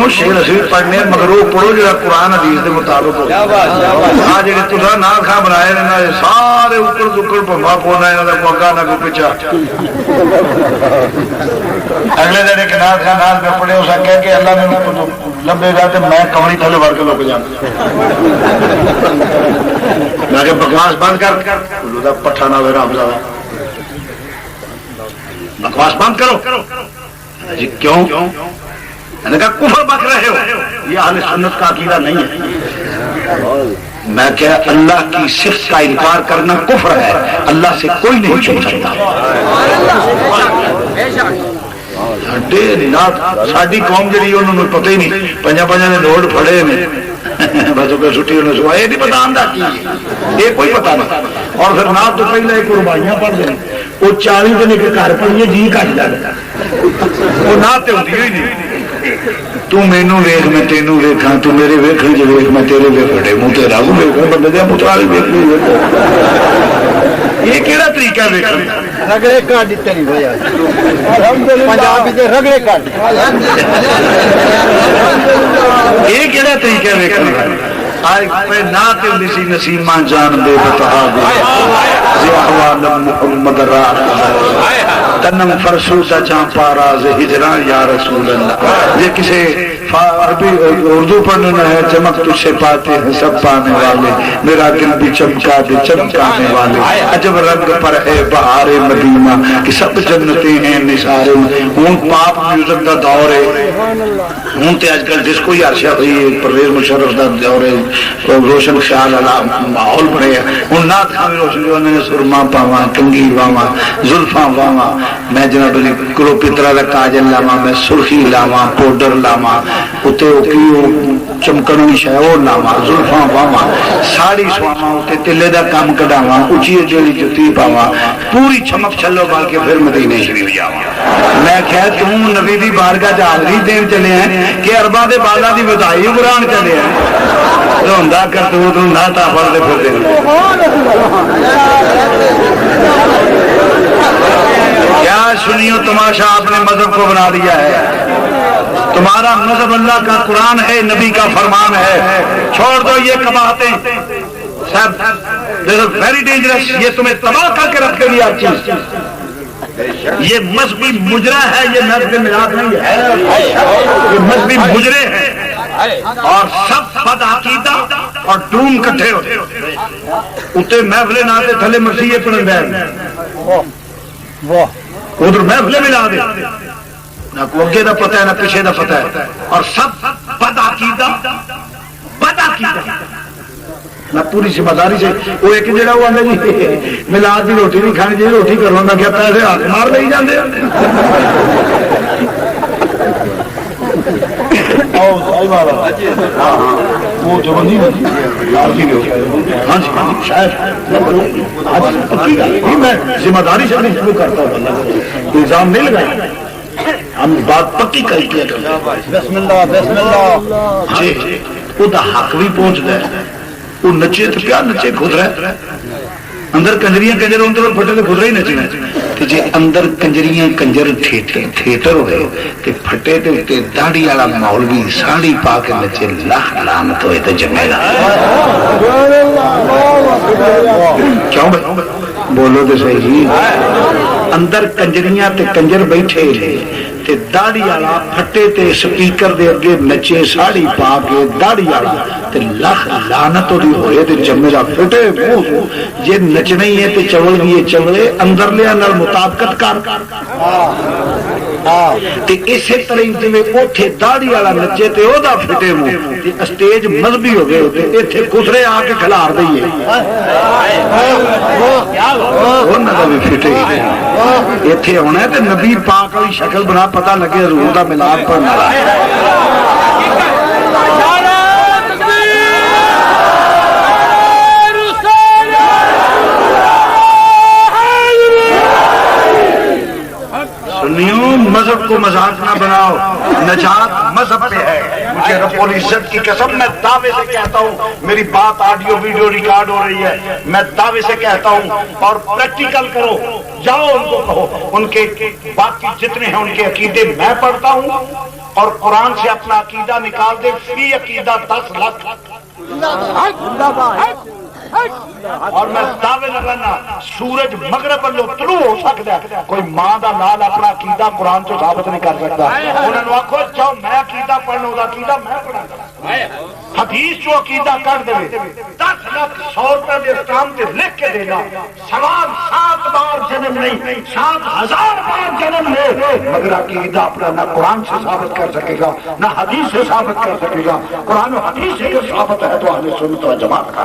سنو شیر اسی پڑھنے مگر وہ پڑھو جا قرآن حدیث کے مطابق آ جی تصا نہ کھا بنائے سارے اکڑ دکڑ پمبا پونا یہاں کا کوئی اگا نہ کوئی پیچھا اگلے دن ایک نات خان نات میں پڑھے اس کہہ کہ اللہ نے لبے گا تو میں کمڑی تھلے ور کے لک جانا میں کہ بکواس بند کر پٹھا نہ رب زیادہ بکواس بند کرو جی کیوں میں نے کہا کفر بک رہے ہو یہ اہل سنت کا عقیدہ نہیں ہے میں کہا اللہ کی صفت کا انکار کرنا کفر ہے اللہ سے کوئی نہیں چھوڑ سکتا ساری قوم جی انہوں نے پتہ ہی نہیں پنجا پنجا نے دوڑ پھڑے میں بس چھٹی انہوں نے یہ نہیں پتا آندہ کی یہ کوئی پتا نہیں اور پھر نہ تو پہلے قربانیاں پڑھ دیں وہ 40 دن کے گھر پڑھیے جی کٹ جاتا وہ نہ تے ہوتی ہی نہیں تو مینوں ویکھ میں تینوں ویکھاں تو میرے ویکھن جو ویکھ میں تیرے ویکھڑے منہ تے رب ویکھوں بندے دے پترا بھی ویکھ یہ کیڑا طریقہ ہے ویکھن رگڑے کاٹ دتے نہیں ہویا پنجابی دے رگڑے کاٹ یہ کیڑا طریقہ ہے ویکھن آئے پہ ناتے لسی نسیمان جان بے بتہا دے زیحوال محمد را تنم فرسوسا چاں پاراز ہجران یا رسول اللہ یہ کسے عربی اردو پڑھنے نہ ہے چمک تجھ سے پاتے ہیں سب پانے والے میرا دل بھی چمکا دے چمکانے والے عجب رنگ پر ہے بہار مدینہ کہ سب جنتیں ہیں نثارے ہون پاپ میوزک دا دور ہے ہون تے آج کل جس کو عرشہ ہوئی پرویز مشرف دا دور ہے روشن خیال اللہ ماحول بڑھے ہون نات خامی روشن جو انہوں نے سرما پاواں کنگی واواں زلفاں واواں میں جناب علی کلو پترہ دا کاجل لاواں میں سرخی لاواں پوڈر لاواں اتے کیو چمکنی شہور لاواں زلفاں واواں ساڑی سواواں اتے تلے دا کام کڈاواں اچھی جوڑی جتی پاواں پوری چمک چھلو بال کے پھر مدینے شریف جاواں میں کہہ تم نبی دی بارگاہ حاضری دین چلے ہیں کہ ارباں دے بالا دی بدائی قرآن چلے ہیں روندا کر تو نہ تا پڑھ دے پھر دے کیا سنیو تماشا آپ نے مذہب کو بنا دیا ہے تمہارا مذہب اللہ کا قرآن ہے نبی کا فرمان ہے چھوڑ دو یہ قباحتیں سب ویری ڈینجرس یہ تمہیں تباہ کر کے رکھ دے ہر چیز یہ مذہبی مجرا ہے یہ مذہبی ملاد نہیں ہے یہ مذہبی مجرے ہیں اور سب بد عقیدہ اور ڈوم کٹھے ہوتے اتنے محفلے نہ آتے تھلے مسیح پڑھن بیٹھ ادھر محفلے ملا دے نہ اگے دا پتہ ہے نہ پیچھے دا پتہ ہے اور سب بد عقیدہ نہ پوری ذمہ داری سے وہ ایک جڑا وہ آدھا جی ملاد کی روٹی نہیں کھانی چاہیے روٹی کرو میں کیا پیسے ہاتھ مار نہیں جاندے میں ذمہ داری سے نہیں شروع کرتا ہوں الزام نہیں لگایا ہم بات پکی کر کے بسم اللہ جی وہ حق بھی پہنچ گئے وہ نچے تو کیا نچے خود رہے اندر کنجریاں کنجر اندر پھٹے تو خود رہی نچنا جی اندر کنجریاں کنجر تھیٹر ہوئے کہ پھٹے تے داڑھی والا مولوی ساڑی پا کے نچے لاکھ لعنت ہوئے تو جمے گا کیوں بولو تو صحیح اندر کنجریاں تے کنجر بیٹھے تے داڑھی والا پھٹے تے سپیکر دے اگے نچے ساڑی پا کے داڑھی والا تے لاکھ لعنت ہوئے تے جمے گا پھٹے جے نچنا ہی ہے تے چول بھی چولے اندر لیا نال مطابقت کر تے اسی طرح جویں اوتھے داڑھی والا نچے تے او دا پھٹے منہ تے اسٹیج مذہبی ہو گئے تے ایتھے خسرے آ کے کھلار دئیے انہاں دا بھی پھٹے ایتھے ہونا ہے تے نبی پاک والی شکل بنا پتہ لگے حضور دا ملاد پڑھنا مذہب کو مذاق نہ بناؤ نجات مذہب پہ ہے مجھے رب العزت کی قسم میں دعوے سے کہتا ہوں میری بات آڈیو ویڈیو ریکارڈ ہو رہی ہے میں دعوے سے کہتا ہوں اور پریکٹیکل کرو جاؤ ان کو کہو ان کے باقی جتنے ہیں ان کے عقیدے میں پڑھتا ہوں اور قرآن سے اپنا عقیدہ نکال دے، فی عقیدہ 10 لاکھ. اور میں دعوے لگانا سورج مغرب والوں طلوع ہو سکتا ہے، کوئی ماں دا لال اپنا عقیدہ قرآن تو ثابت نہیں کر سکتا. انہوں نے آخو جاؤ میں عقیدہ پڑھنا، وہ عقیدہ میں پڑھا حدیث جو عقیدہ کر دے 10 لاکھ 100 روپے کے اسٹام سے لکھ کے دینا، سوال 7 بار جنم نہیں 7,000 بار جنم لے، مگر عقیدہ اپنا نہ قرآن سے ثابت کر سکے گا نہ حدیث سے ثابت کر سکے گا. قرآن و حدیث سے ثابت ہے تو اہل سنت و جماعت کا.